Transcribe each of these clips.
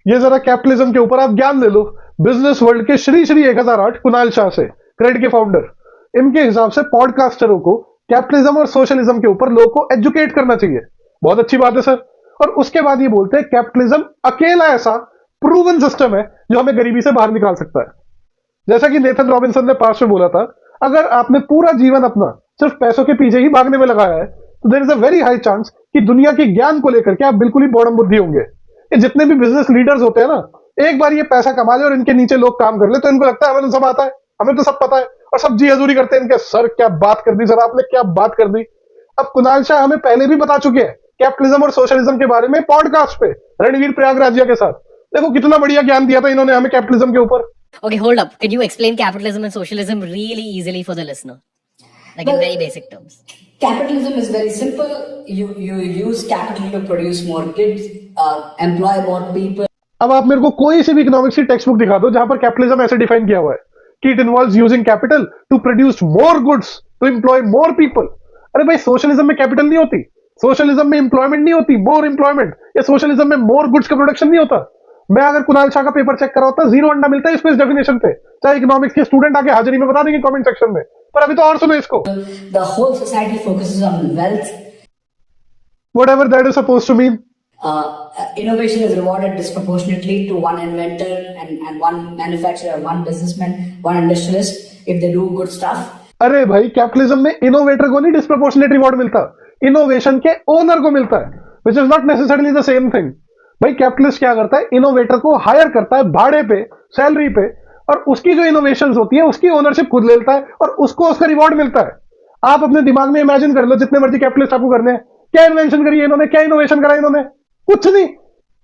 ये जरा कैपिटलिज्म के ऊपर आप ज्ञान ले लो बिजनेस वर्ल्ड के श्री श्री 1008 कुणाल शाह से, क्रेडिट के फाउंडर। इनके हिसाब से पॉडकास्टरों को कैपिटलिज्म और सोशलिज्म के ऊपर लोगों को एजुकेट करना चाहिए। बहुत अच्छी बात है सर। और उसके बाद ये बोलते हैं कैपिटलिज्म अकेला ऐसा प्रूवन सिस्टम है जो हमें गरीबी से बाहर निकाल सकता है। जैसा कि नेथन रॉबिन्सन ने पास में बोला था, अगर आपने पूरा जीवन अपना सिर्फ पैसों के पीछे ही भागने में लगाया है तो there is a very high chance कि दुनिया के ज्ञान को लेकर के आप बिल्कुल ही बौड़म बुद्धि होंगे। ये जितने भी बिजनेस लीडर्स होते हैं ना, एक बार ये पैसा कमा ले और इनके नीचे लोग काम कर ले तो इनको लगता है हमें तो सब आता है, हमें तो सब पता है, और सब जी हजूरी करते हैं। इनके सर क्या बात कर दी सर आपने, क्या बात कर दी। अब कुणाल शाह हमें पहले भी बता चुके हैं कैपिटलिज्म और सोशलिज्म के बारे में पॉडकास्ट पे रणवीर प्रयागराजिया के साथ। देखो कितना बढ़िया ज्ञान दिया था इन्होंने हमें कैपिटलिज्म के ऊपर। Okay, hold up. Can you explain capitalism and socialism really easily for the listener? Like in very basic terms. Capitalism is very simple. You use capital to produce more goods, employ more people. अब आप मेरे को कोई सी भी economics की text book दिखा दो जहां पर कैपिटलिज्म ऐसे डिफाइन किया हुआ है कि it involves using capital to produce more goods to employ more people. अरे भाई सोशलिज्म में कैपिटल नहीं होती, सोशलिज्म में एम्प्लॉयमेंट नहीं होती, मोर एम्प्लॉयमेंट। या सोशलिज्म में मोर गुड्स का प्रोडक्शन नहीं होता। मैं अगर कुणाल शाह का पेपर चेक करा होता, 0 अंडा मिलता है इसको इस डेफिनेशन पे। चाहे इकोनॉमिक्स के स्टूडेंट आके हाजिरी में बता देंगे कमेंट सेक्शन में, पर अभी तो और सुनो इसको। The whole society focuses on wealth. Whatever that is supposed to mean. Innovation is rewarded disproportionately to one inventor and one manufacturer, one businessman, one industrialist if they do good stuff. अरे भाई capitalism में innovator को नहीं disproportionate reward मिलता, innovation के owner को मिलता है, which is not necessarily the same thing. भाई कैपिटलिस्ट क्या करता है, इनोवेटर को हायर करता है भाड़े पे, सैलरी पे, और उसकी जो इनोवेशंस होती है उसकी ओनरशिप खुद लेता है और उसको उसका रिवॉर्ड मिलता है। आप अपने दिमाग में इमेजिन कर लो जितने मर्जी कैपिटलिस्ट आपको करने हैं, क्या इन्वेंशन करी है इन्होंने, क्या इनोवेशन करा इन्होंने, कुछ नहीं।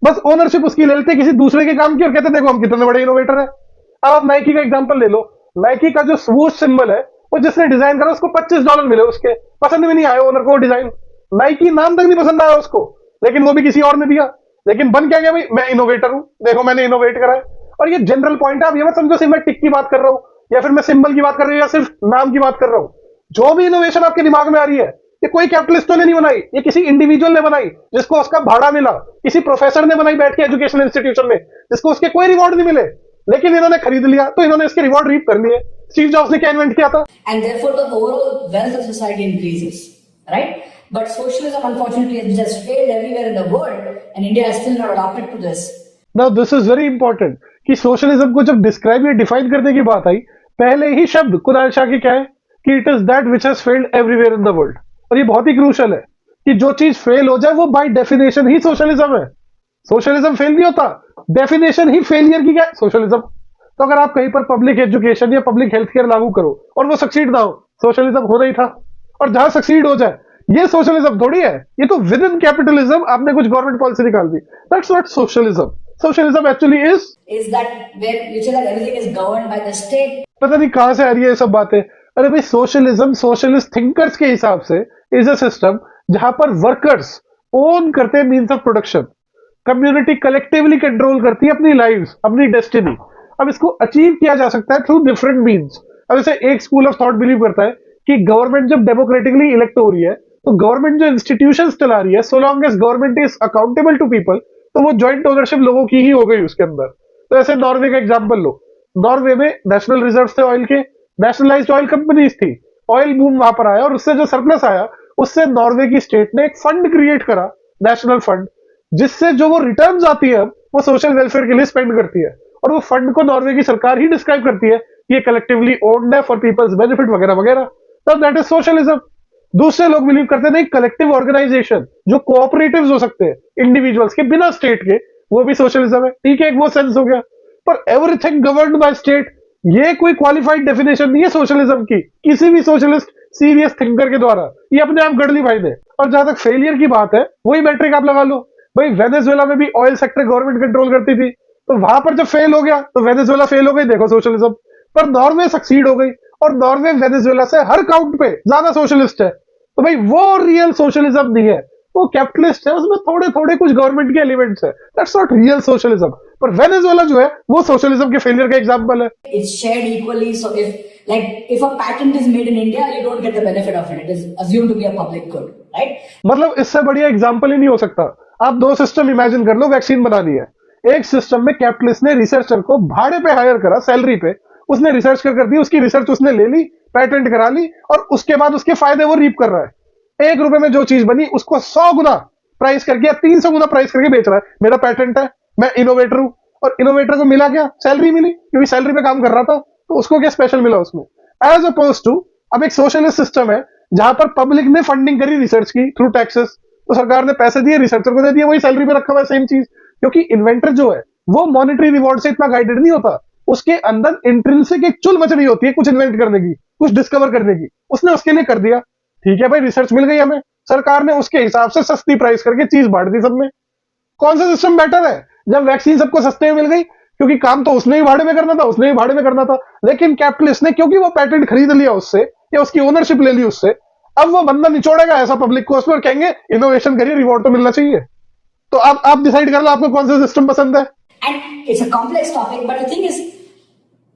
बस ओनरशिप उसकी ले लेते किसी दूसरे के काम की और कहते देखो हम कितने बड़े इनोवेटर है। अब आप नाइकी का एग्जांपल ले लो, नाइकी का जो स्वूश सिंबल है वो जिसने डिजाइन करा उसको $25 मिले, उसके पसंद में नहीं आया ओनर को डिजाइन, नाइकी नाम तक नहीं पसंद आया उसको, लेकिन वो भी किसी और ने दिया। लेकिन बन क्या गया भाई, मैं इनोवेटर हूं, देखो मैंने इनोवेट करा है। और ये जनरल पॉइंट है, आप ये मत समझो सिर्फ मैं टिक की बात कर रहा हूं या फिर मैं सिंबल की बात कर रहा हूं या सिर्फ नाम की बात कर रहा हूं। जो भी इनोवेशन आपके दिमाग में आ रही है ये कोई कैपिटलिस्टों ने नहीं बनाई, ये किसी इंडिविजुअल ने बनाई जिसको उसका भाड़ा मिला, किसी प्रोफेसर ने बनाई बैठ के एजुकेशन इंस्टीट्यूशन में जिसको उसके कोई रिवॉर्ड नहीं मिले, लेकिन इन्होंने खरीद लिया तो इन्होंने इसके रिवॉर्ड रीप कर लिए। स्टीव जॉब्स ने क्या इन्वेंट किया था? And therefore the overall wealth of society increases, right? But socialism unfortunately has just failed everywhere in the world and India has still not adopted to this. Now this is very important कि socialism को जब describe या define करने की बात आई, पहले ही शब्द कुणाल शाह की क्या है कि it is that which has failed everywhere in the world. और ये बहुत ही क्रूशल है कि जो चीज फेल हो जाए वो बाय डेफिनेशन ही सोशलिज्म है। सोशलिज्म फेल नहीं होता, डेफिनेशन ही फेलियर की क्या है, सोशलिज्म। तो अगर आप कहीं पर पब्लिक एजुकेशन या पब्लिक हेल्थ केयर लागू करो और वो सक्सीड ना हो, सोशलिज्म होना ही था। और जहां सक्सीड हो जाए ये सोशलिज्म थोड़ी है, ये तो विद इन कैपिटलिज्म आपने कुछ गवर्नमेंट पॉलिसी निकाल दी। That's not socialism. Socialism actually is that where you say that everything is governed by the state. पता नहीं कहां से आ रही है ये सब बातें। अरे भाई सोशलिज्म सोशलिस्ट थिंकर्स के हिसाब से इज अ सिस्टम जहां पर वर्कर्स ओन करते हैं means of production, community collectively control करती है अपनी लाइव्स, अपनी डेस्टिनी। अब इसको अचीव किया जा सकता है थ्रू डिफरेंट मीन्स। अब जैसे एक स्कूल ऑफ थॉट बिलीव करता है कि गवर्नमेंट जब डेमोक्रेटिकली इलेक्ट हो रही है तो गवर्नमेंट जो इंस्टीट्यूशंस चला रही है, so long as government is accountable to people, तो वो ज्वाइंट ओनरशिप लोगों की ही हो गई उसके अंदर। तो ऐसे नॉर्वे का एग्जांपल लो, नॉर्वे में नेशनल रिजर्व्स थे ऑयल के, नेशनलाइज्ड ऑयल कंपनीज थी, ऑयल बूम वहां पर आया और उससे जो सरप्लस आया उससे नॉर्वे की स्टेट ने एक फंड क्रिएट करा, नेशनल फंड, जिससे जो वो रिटर्न्स आती है वो सोशल वेलफेयर के लिए स्पेंड करती है। और वो फंड को नॉर्वे की सरकार ही डिस्क्राइब करती है कि ये कलेक्टिवली ओन्ड है फॉर पीपल्स बेनिफिट वगैरह वगैरह। तब दैट इज सोशलिज्म। दूसरे लोग बिलीव करते हैं नहीं, कलेक्टिव ऑर्गेनाइजेशन जो कोऑपरेटिव्स हो सकते हैं इंडिविजुअल्स के बिना स्टेट के, वो भी सोशलिज्म है। ठीक है, एक वो सेंस हो गया। पर एवरीथिंग गवर्न्ड बाय स्टेट, ये कोई क्वालिफाइड डेफिनेशन नहीं है सोशलिज्म की किसी भी सोशलिस्ट सीरियस थिंकर के द्वारा, ये अपने आप गढ़ ली भाई ने। और जहां तक फेलियर की बात है, वही मैट्रिक आप लगा लो भाई, वेनेजुएला में भी ऑयल सेक्टर गवर्नमेंट कंट्रोल करती थी, तो वहां पर जब फेल हो गया तो वेनेजुएला फेल हो गई, देखो सोशलिज्म। पर नॉर्वे सक्सीड हो गई और नॉर्वे वेनेजुएला से हर काउंट पे ज्यादा सोशलिस्ट है, तो भाई वो रियल सोशलिज्म नहीं है, वो कैपिटलिस्ट है, उसमें थोड़े थोड़े कुछ गवर्नमेंट के एलिमेंट्स है। That's not real socialism. पर वेनेजुएला जो है वो सोशलिज्म के फेलियर का एग्जांपल है। It's shared equally, so if a patent is made in India, you don't get the benefit of it. It is assumed to be a public good, right? मतलब इससे बढ़िया example ही नहीं हो सकता। आप दो सिस्टम इमेजिन कर लो, वैक्सीन बनानी है, एक सिस्टम में कैपिटलिस्ट ने रिसर्चर को भाड़े पे हायर करा, सैलरी पे, उसने रिसर्च कर दी, उसकी रिसर्च उसने ले ली, पेटेंट करा ली, और उसके बाद उसके फायदे वो रीप कर रहा है। 1 रुपए में जो चीज बनी उसको 100 गुना प्राइस करके या 300 गुना प्राइस करके बेच रहा है। मेरा पेटेंट है, मैं इनोवेटर हूं, और इनोवेटर को मिला क्या? सैलरी मिली, क्योंकि सैलरी पे काम कर रहा था, तो उसको क्या स्पेशल मिला उसमें? एज अपोज टू अब एक सोशलिस्ट सिस्टम है जहां पर पब्लिक ने फंडिंग करी रिसर्च की थ्रू टैक्सेस, तो सरकार ने पैसे दिए, रिसर्चर को दे दिए, वही सैलरी पे रखा हुआ है सेम चीज। क्योंकि इन्वेंटर जो है वो मॉनेटरी रिवॉर्ड से इतना गाइडेड नहीं होता, उसके अंदर इंट्रिंसिक एक चुल मच रही होती है कुछ इन्वेंट करने की, कुछ डिस्कवर करने की, उसने उसके लिए कर दिया। ठीक है भाई, रिसर्च मिल गई हमें, सरकार ने उसके हिसाब से सस्ती प्राइस करके चीज बांट दी सब में। कौन सा सिस्टम बेटर है? जब वैक्सीन सबको सस्ते में मिल गई, क्योंकि काम तो उसने ही भाड़े में करना था, उसने ही भाड़े में करना था, लेकिन कैपिटलिस्ट ने क्योंकि वो पेटेंट खरीद लिया उससे या उसकी ओनरशिप ले ली उससे, अब वो बंदा निचोड़ेगा ऐसा पब्लिक को उसमें और कहेंगे इनोवेशन करिए, रिवॉर्ड तो मिलना चाहिए। तो आप डिसाइड कर लो आपको कौन सा सिस्टम पसंद है। And it's a complex topic, but the thing is,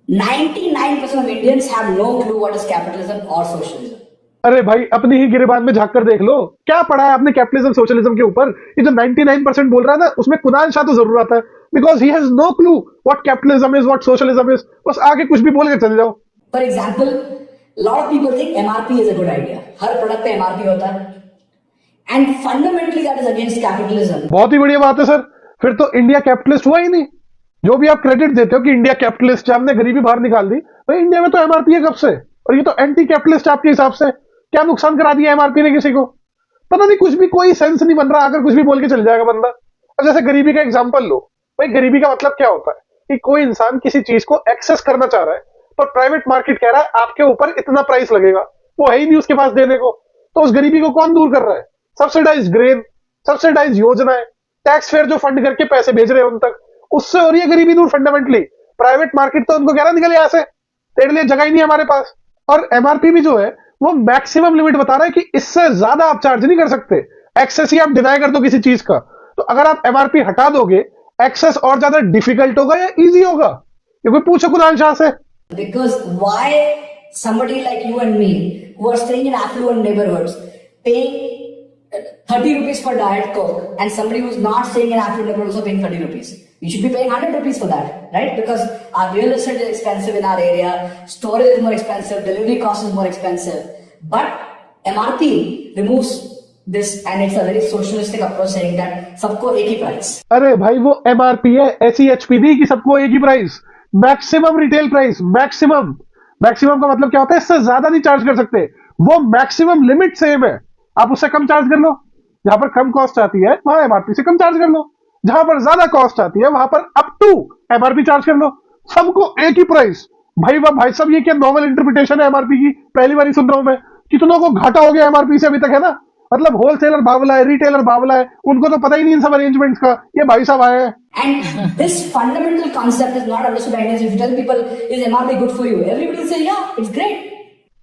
99% of Indians have no clue what is capitalism or socialism. अरे भाई, अपनी ही गिरेबान में झांक कर देख लो, क्या पढ़ा है आपने कैपिटलिज्म सोशलिज्म के ऊपर? ये जो 99% बोल रहा है ना, उसमें कुणाल शाह तो जरूर आता है, because he has no clue what capitalism is, what socialism is. बस आगे कुछ भी बोल के चले जाओ। For example, a lot of people think MRP is a good idea. Her product पे MRP होता है, and fundamentally that is against capitalism. बहुत ही बढ़िया बात है सर, फिर तो इंडिया कैपिटलिस्ट हुआ ही नहीं। जो भी आप क्रेडिट देते हो कि इंडिया कैपिटलिस्ट है, हमने गरीबी बाहर निकाल दी, भाई इंडिया में तो एमआरपी है कब से, और ये तो एंटी कैपिटलिस्ट आपके हिसाब से। क्या नुकसान करा दिया एमआरपी ने किसी को? पता नहीं, कुछ भी कोई सेंस नहीं बन रहा, अगर कुछ भी बोल के चल जाएगा बंदा। अब जैसे गरीबी का एग्जांपल लो, भाई गरीबी का मतलब क्या होता है कि कोई इंसान किसी चीज को एक्सेस करना चाह रहा है, पर प्राइवेट मार्केट कह रहा है आपके ऊपर इतना प्राइस लगेगा, वो है ही नहीं उसके पास देने को, तो उस गरीबी को कौन दूर कर रहा है? सब्सिडाइज ग्रेन, सब्सिडाइज योजनाएं, टैक्स फेयर जो फंड करके पैसे भेज रहे हैं उन तक, उससे हो रही है गरीबी दूर फंडामेंटली। प्राइवेट मार्केट तो उनको कह रहा निकल यहाँ से, तेरे लिए जगह ही नहीं है हमारे पास। और एमआरपी भी जो है वो मैक्सिमम लिमिट बता रहा है कि इससे ज्यादा आप चार्ज नहीं कर सकते, एक्सेस ही आप डिनाई कर दो किसी चीज का। तो अगर आप एमआरपी हटा दोगे, एक्सेस और ज्यादा डिफिकल्ट होगा या इजी होगा? ये कोई पूछो कुणाल शाह से। Because why somebody like you and me who are staying in affluent neighborhoods paying 30 rupees for Diet Coke, and somebody who's not staying in affluent neighborhoods also paying 30 rupees? We should be paying 100 rupees for that, right? Because our real estate is expensive in our area, storage is more expensive, delivery cost is more expensive. But MRP removes this, and it's a very socialistic approach saying that सबको एक ही price. अरे भाई, वो MRP है, SEHP नहीं कि सबको एक ही price, maximum retail price. Maximum का मतलब क्या होता है? इससे ज्यादा नहीं चार्ज कर सकते, वो मैक्सिमम लिमिट सेम है, आप उससे कम चार्ज कर लो। जहां पर कम कॉस्ट आती है वहां एमआरपी से कम चार्ज कर लो, जहां पर ज्यादा कॉस्ट आती है वहां पर अप टू एमआरपी चार्ज कर लो, सबको एक ही प्राइस। भाई वाह भाई साहब, ये क्या नॉर्मल इंटरप्रिटेशन है एमआरपी की? पहली बार ही सुन रहा हूं मैं। कितनों को घाटा हो गया एमआरपी से अभी तक, है ना? मतलब होलसेलर बावला है, रिटेलर बावला है, उनको तो पता ही नहीं इन सब अरेंजमेंट्स का। ये भाई साहब आए हैं। And this fundamental concept is not understood by Indians. If you tell people, is MRP good for you? Everybody will say, yeah, it's great.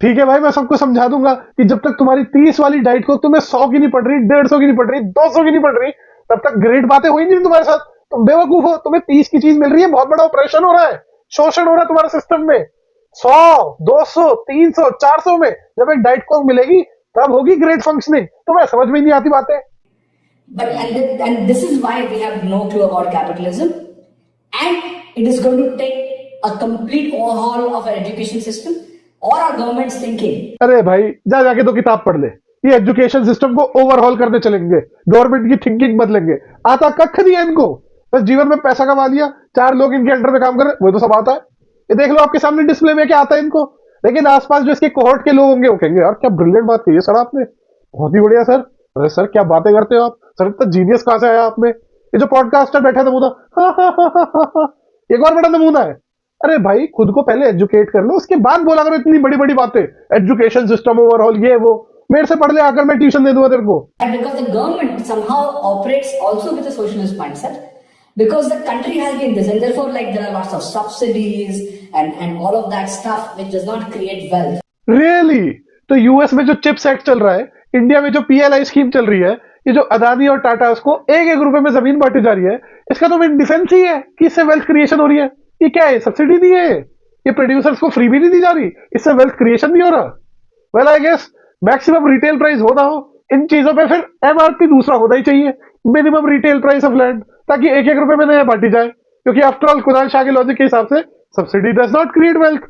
ठीक है भाई, मैं सबको समझा दूंगा कि जब तक तुम्हारी 30 वाली डाइट को तुम्हें 100 की नहीं पड़ रही, 150 की नहीं पड़ रही, 200 की नहीं पड़ रही, तब तक ग्रेट बातें हुई नहीं तुम्हारे साथ। तुम बेवकूफ हो, तुम्हें 30 की चीज मिल रही है, बहुत बड़ा ऑपरेशन हो रहा है, शोषण हो रहा है तुम्हारे सिस्टम में। 100, 200, 300, 400 में जब एक डाइट को मिलेगी तब होगी ग्रेट फंक्शनिंग। तुम्हें समझ में नहीं आती बातें। But and this is why we have no clue about capitalism, and it is going to take a complete overhaul of our education system or our government's thinking. अरे भाई, जाके तो किताब पढ़ ले, ये एजुकेशन सिस्टम को ओवरहॉल करने चलेंगे, गवर्नमेंट की थिंकिंग बदलेंगे। आता कख नहीं है इनको, बस जीवन में पैसा कमा लिया, 4 लोग इनके अंडर में काम कर रहे, वो तो सब आता है। ये देख लो आपके सामने डिस्प्ले में क्या आता है इनको, लेकिन आसपास जो इसके कोहॉर्ट के लोग होंगे वो कहेंगे यार क्या ब्रिलियंट बात कही है सर आपने, बहुत ही बढ़िया सर। अरे सर क्या बातें करते हो आप सर, इतना जीनियस कहां से आया आपने? ये जो पॉडकास्टर बैठा है नमूना, एक और बड़ा नमूना है। अरे भाई, खुद को पहले एजुकेट कर लो, उसके बाद बोला करो इतनी बड़ी बड़ी बातें, एजुकेशन सिस्टम ओवरऑल, ये वो। मेरे से पढ़ ले आकर, मैं ट्यूशन दे दूंगा तेरे को। And because the government somehow operates also with a socialist mindset, because the country has been this, and therefore like there are lots of subsidies and all of that stuff which does not create wealth. Really? तो US में जो chips act चल रहा है, India में जो PLI scheme चल रही है, ये जो अदानी और टाटा को 1-1 रुपए में जमीन बांटी जा रही है, इसका तो मेन डिफेंस ही है कि इससे वेल्थ क्रिएशन हो रही है। ये क्या है? सब्सिडी नहीं है, ये प्रोड्यूसर्स को फ्री भी नहीं दी जा रही, इससे वेल्थ क्रिएशन नहीं हो रहा। Well I guess maximum retail price हो ना हो, इन चीजों पे फिर एमआरपी दूसरा होना ही चाहिए, minimum retail price of land. ताकि एक एक रुपए में नया बांटी जाए, क्योंकि आफ्टर ऑल कुणाल शाह के लॉजिक के हिसाब से subsidy does not create wealth.